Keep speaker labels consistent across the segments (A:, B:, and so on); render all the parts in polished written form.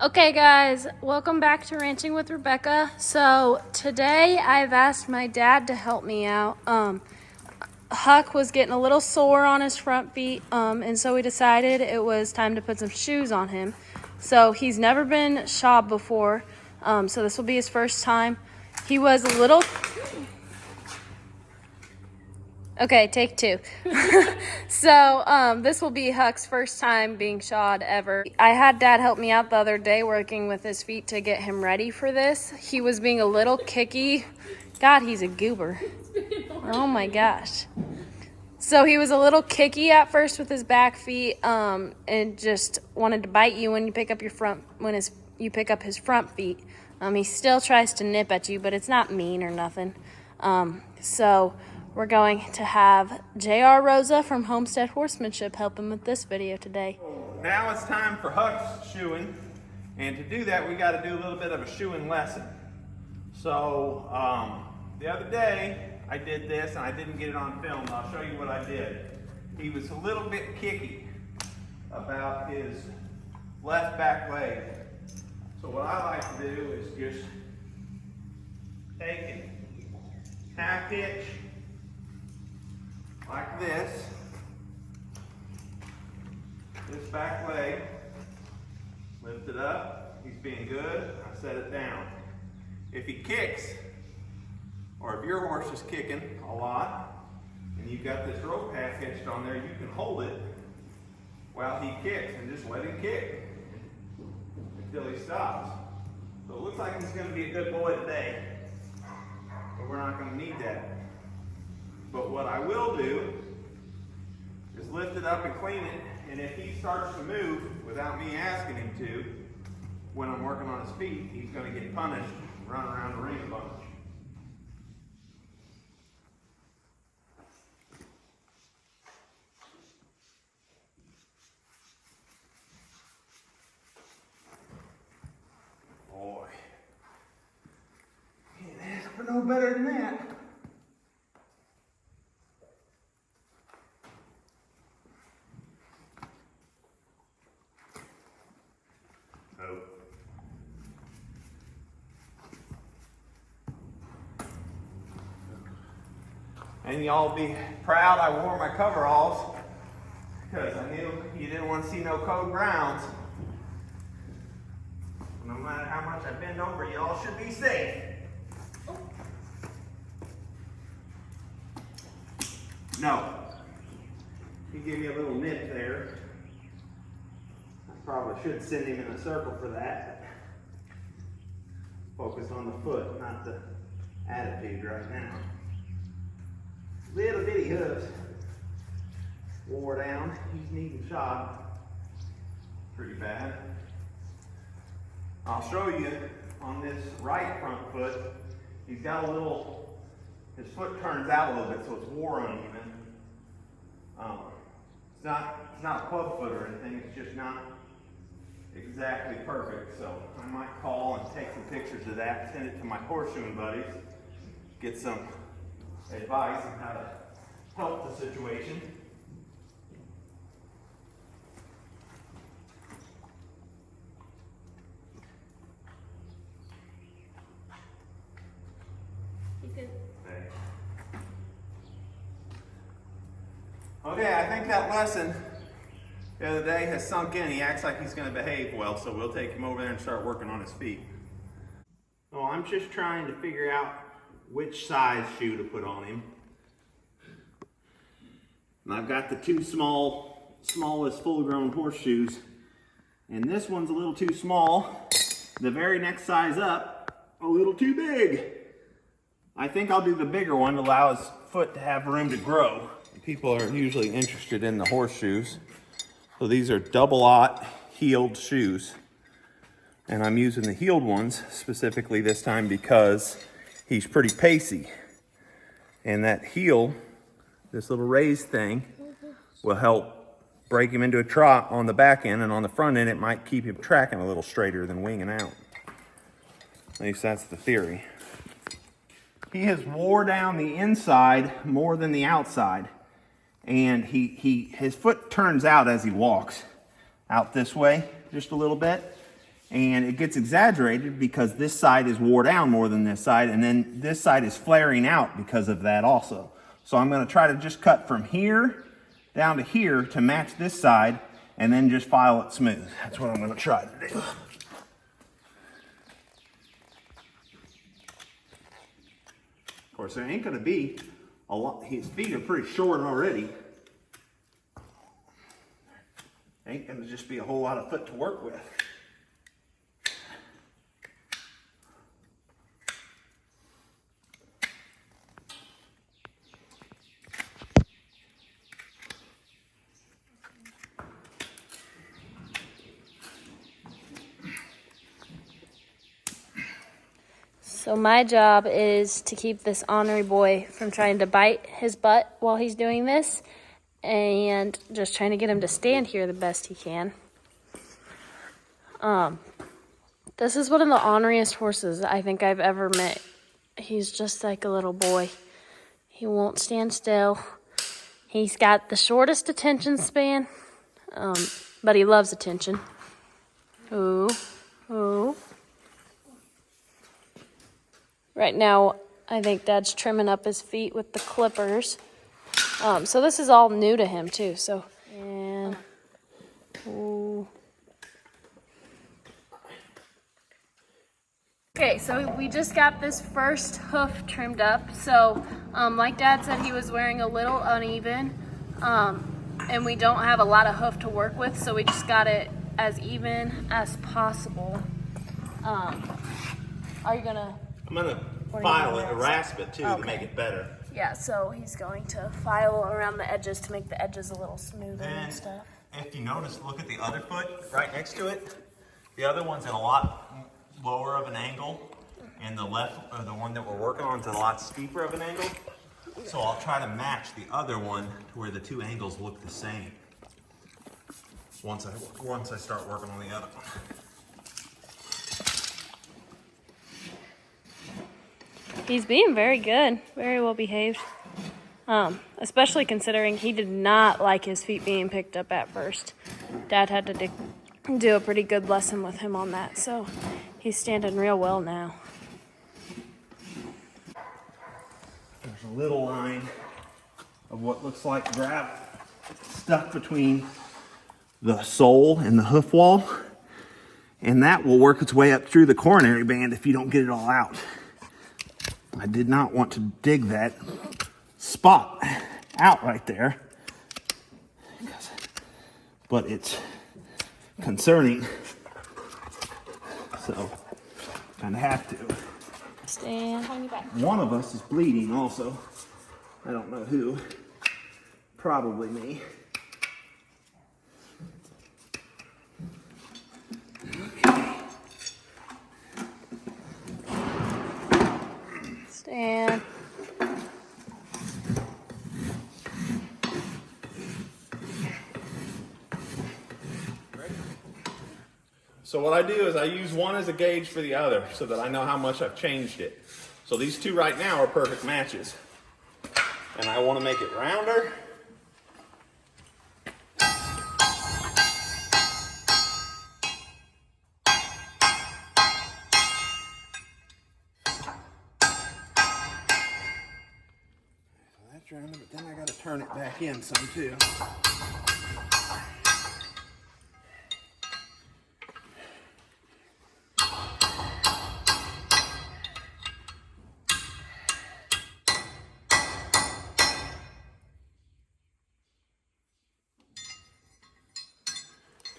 A: Okay guys, welcome back to Ranching with Rebecca. So today I've asked my dad to help me out. Huck was getting a little sore on his front feet, and so we decided it was time to put some shoes on him. So he's never been shod before, so this will be his first time. He was a little... Okay, take two. So this will be Huck's first time being shod ever. I had Dad help me out the other day working with his feet to get him ready for this. He was being a little kicky. God, he's a goober. Oh my gosh. So he was a little kicky at first with his back feet, and just wanted to bite you when you pick up your front you pick up his front feet. He still tries to nip at you, but it's not mean or nothing. So we're going to have J.R. Rosa from Homestead Horsemanship help him with this video today.
B: Now it's time for Huck's shoeing, and to do that we got to do a little bit of a shoeing lesson. So the other day I did this and I didn't get it on film. I'll show you what I did. He was a little bit kicky about his left back leg. So what I like to do is just take it half hitch like this back leg, lift it up, he's being good, I set it down. If he kicks, or if your horse is kicking a lot, and you've got this rope half hitched on there, you can hold it while he kicks, and just let him kick until he stops. So it looks like he's going to be a good boy today, but we're not going to need that. But what I will do is lift it up and clean it, and if he starts to move without me asking him to, when I'm working on his feet, he's going to get punished and run around the ring a bunch. Boy, can't ask for no better than that. And y'all be proud I wore my coveralls because I knew you didn't want to see no code grounds. No matter how much I bend over, y'all should be safe. No. He gave me a little nip there. I probably should send him in a circle for that. Focus on the foot, not the attitude right now. Little bitty hooves wore down. He's needing shod pretty bad. I'll show you on this right front foot. He's got a little, his foot turns out a little bit, so it's wore uneven. It's not a club foot or anything. It's just not exactly perfect. So I might call and take some pictures of that, send it to my horseshoeing buddies, get some advice on how to help the situation. Okay, I think that lesson the other day has sunk in. He acts like he's going to behave well, so we'll take him over there and start working on his feet. So I'm just trying to figure out which size shoe to put on him. And I've got the two smallest full-grown horseshoes, and this one's a little too small. The very next size up, a little too big. I think I'll do the bigger one to allow his foot to have room to grow. People are usually interested in the horseshoes. So these are double-aught heeled shoes. And I'm using the heeled ones specifically this time because he's pretty pacey. And that heel, this little raised thing, will help break him into a trot on the back end, and on the front end it might keep him tracking a little straighter than winging out. At least that's the theory. He has wore down the inside more than the outside. And his foot turns out as he walks out this way just a little bit. And it gets exaggerated because this side is wore down more than this side, and then this side is flaring out because of that also. So I'm going to try to just cut from here down to here to match this side, and then just file it smooth. That's what I'm going to try to do. Of course, there ain't going to be a lot. His feet are pretty short already. Ain't going to just be a whole lot of foot to work with.
A: So my job is to keep this ornery boy from trying to bite his butt while he's doing this, and just trying to get him to stand here the best he can. This is one of the orneriest horses I think I've ever met. He's just like a little boy. He won't stand still. He's got the shortest attention span, but he loves attention. Ooh, ooh. Right now, I think Dad's trimming up his feet with the clippers. So this is all new to him too. So, and ooh. Okay, so we just got this first hoof trimmed up. So, like Dad said, he was wearing a little uneven, and we don't have a lot of hoof to work with, so we just got it as even as possible. Are you gonna?
B: I'm going to file it, rasp it too,
A: okay,
B: to make it better.
A: Yeah, so he's going to file around the edges to make the edges a little smoother and stuff.
B: If you notice, look at the other foot right next to it. The other one's in a lot lower of an angle, and the left, or the one that we're working on, is a lot steeper of an angle. So I'll try to match the other one to where the two angles look the same once I start working on the other one.
A: He's being very good, very well behaved. Especially considering he did not like his feet being picked up at first. Dad had to do a pretty good lesson with him on that, so he's standing real well now.
B: There's a little line of what looks like gravel stuck between the sole and the hoof wall, and that will work its way up through the coronary band if you don't get it all out. I did not want to dig that spot out right there, but it's concerning, so kind of have to.
A: Stand on your back.
B: One of us is bleeding also. I don't know who. Probably me.
A: Stand.
B: So what I do is I use one as a gauge for the other so that I know how much I've changed it. So these two right now are perfect matches. And I want to make it rounder. That's rounder, but then I got to turn it back in some too.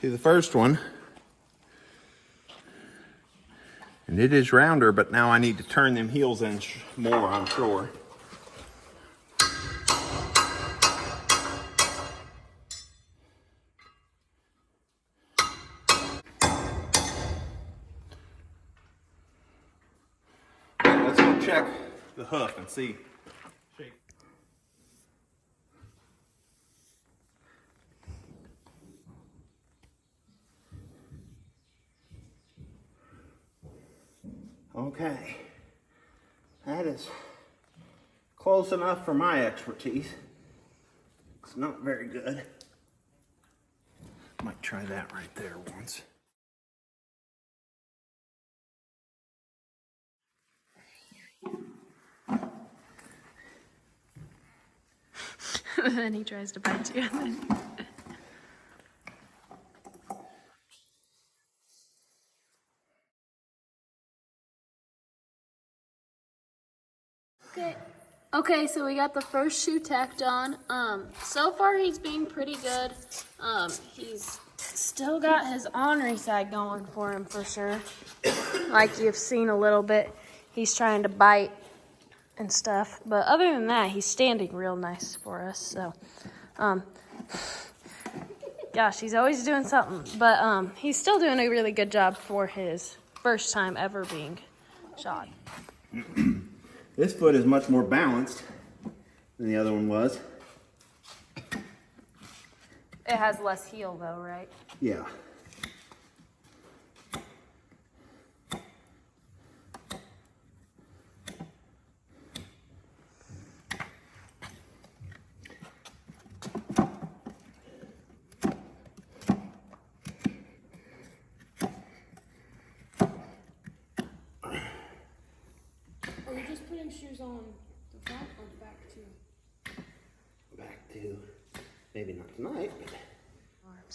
B: See the first one, and it is rounder, but now I need to turn them heels in more, I'm sure. Let's go check the hoof and see. Okay, that is close enough for my expertise. It's not very good. Might try that right there once.
A: Then he tries to bite you. Okay, so we got the first shoe tacked on. So far he's being pretty good. He's still got his ornery side going for him for sure. Like you've seen a little bit, he's trying to bite and stuff. But other than that, he's standing real nice for us. So, gosh, he's always doing something. But he's still doing a really good job for his first time ever being shod.
B: This foot is much more balanced than the other one was.
A: It has less heel though, right?
B: Yeah.
A: Are you just putting shoes on the front or the back too?
B: Back to, maybe not tonight, but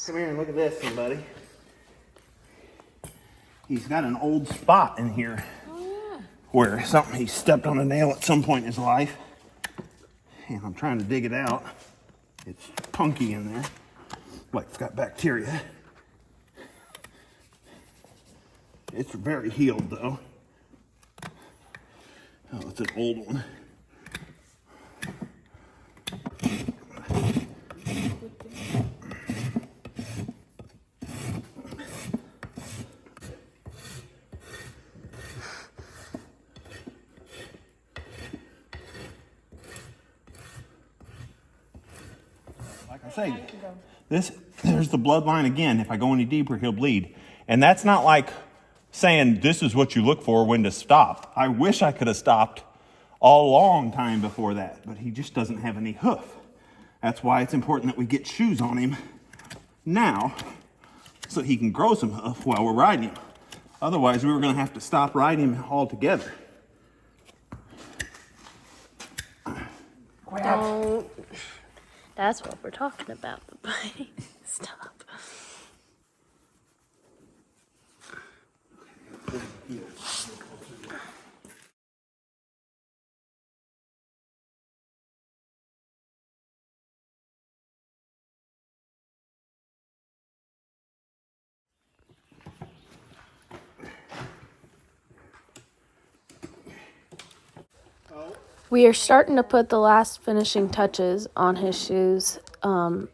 B: come here and look at this, somebody. He's got an old spot in here where he stepped on a nail at some point in his life. And I'm trying to dig it out. It's punky in there, like it's got bacteria. It's very healed though. Oh, it's an old one. Like I say, there's the bloodline again. If I go any deeper, he'll bleed. And that's not like saying this is what you look for when to stop. I wish I could have stopped a long time before that, but he just doesn't have any hoof. That's why it's important that we get shoes on him now so he can grow some hoof while we're riding him. Otherwise, we were going to have to stop riding him altogether.
A: Don't. That's what we're talking about, the biting. Stop. We are starting to put the last finishing touches on his shoes,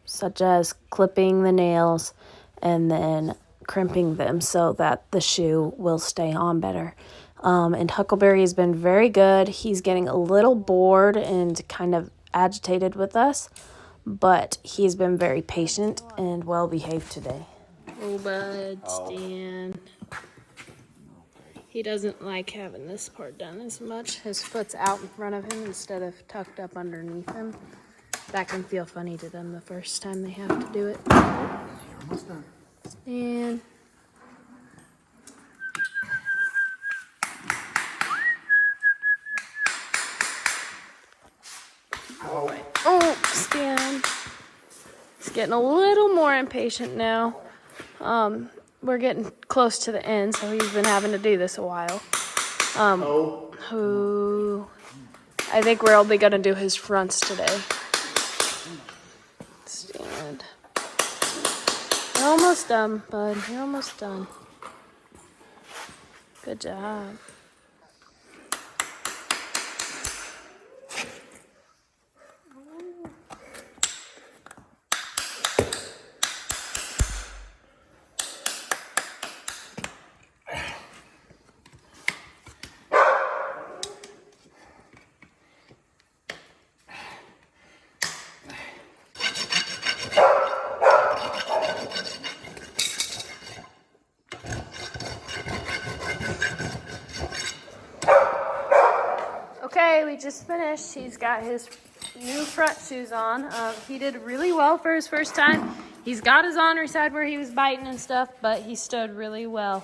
A: such as clipping the nails and then crimping them so that the shoe will stay on better. And Huckleberry has been very good. He's getting a little bored and kind of agitated with us, but he's been very patient and well behaved today. Oh, bud, stand. He doesn't like having this part done as much. His foot's out in front of him instead of tucked up underneath him. That can feel funny to them the first time they have to do it.
B: Almost done.
A: And oh, stand. He's getting a little more impatient now. We're getting close to the end, so he's been having to do this a while. Who I think we're only gonna do his fronts today. Stand. You're almost done, bud. You're almost done. Good job. Okay, we just finished. He's got his new front shoes on. He did really well for his first time. He's got his ornery side where he was biting and stuff, but he stood really well.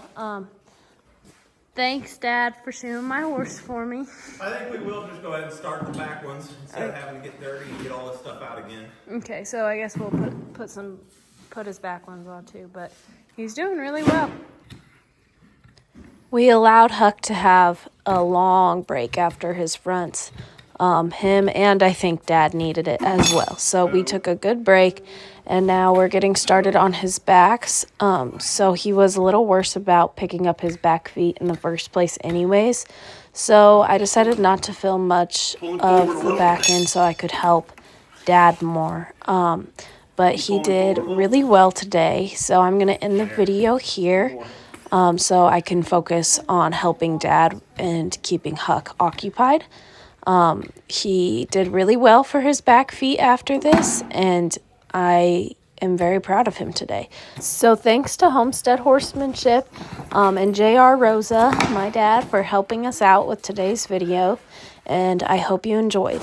A: Thanks, Dad, for shoeing my horse for me.
B: I think we will just go ahead and start the back ones instead of having to get dirty and get all this stuff out again.
A: Okay, so I guess we'll put his back ones on too, but he's doing really well. We allowed Huck to have a long break after his fronts. Him and I think Dad needed it as well. So we took a good break, and now we're getting started on his backs. So he was a little worse about picking up his back feet in the first place anyways. So I decided not to film much of the back end so I could help Dad more. But he did really well today. So I'm going to end the video here so I can focus on helping Dad and keeping Huck occupied. He did really well for his back feet after this, and I am very proud of him today. So thanks to Homestead Horsemanship and J.R. Rosa, my dad, for helping us out with today's video, and I hope you enjoyed.